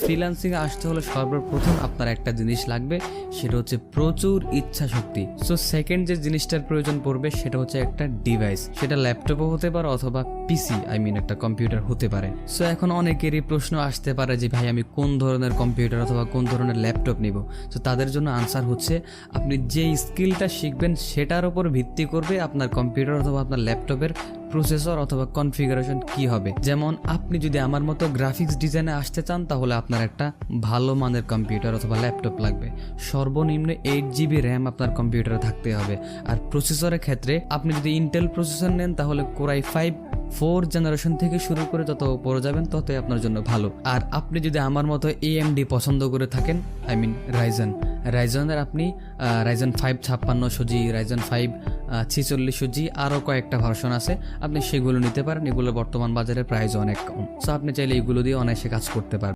Freelancing এ আসতে হলে সর্বপ্রথম আপনার একটা জিনিস লাগবে, সেটা হচ্ছে প্রচুর ইচ্ছা শক্তি। সো সেকেন্ড যে জিনিসটার প্রয়োজন পড়বে সেটা হচ্ছে একটা ডিভাইস, সেটা ল্যাপটপও হতে পারে অথবা পিসি একটা কম্পিউটার হতে পারে। সো এখন অনেকেরই প্রশ্ন আসতে পারে যে ভাই আমি কোন ধরনের কম্পিউটার অথবা কোন ধরনের ল্যাপটপ নিব। তো তাদের জন্য আনসার হচ্ছে আপনি যে স্কিলটা শিখবেন সেটার উপর ভিত্তি করবে আপনার কম্পিউটার অথবা আপনার ল্যাপটপের প্রসেসর অথবা কনফিগারেশন কি হবে। যেমন আপনি যদি আমার মতো গ্রাফিক্স ডিজাইনে আসতে চান তাহলে আপনার একটা ভালো মানের কম্পিউটার অথবা ল্যাপটপ লাগবে। সর্বনিম্ন 8GB র্যাম আপনার কম্পিউটারে থাকতে হবে। আর প্রসেসরের ক্ষেত্রে আপনি যদি ইন্টেল প্রসেসর নেন তাহলে কোরাই 4 জেনারেশন থেকে শুরু করে যত পরে যাবেন ততই আপনার জন্য ভালো। আর আপনি যদি আমার মতো AMD পছন্দ করে থাকেন, রাইজেনের আপনি রাইজেন 5 5600G, রাইজেন 5 4600G, আরও কয়েকটা ভার্সন আছে, আপনি সেগুলো নিতে পারেন। এগুলো বর্তমান বাজারে প্রাইস অনেক কম। সো আপনি চাইলে এগুলো দিয়ে অনায়াসে কাজ করতে পারবেন।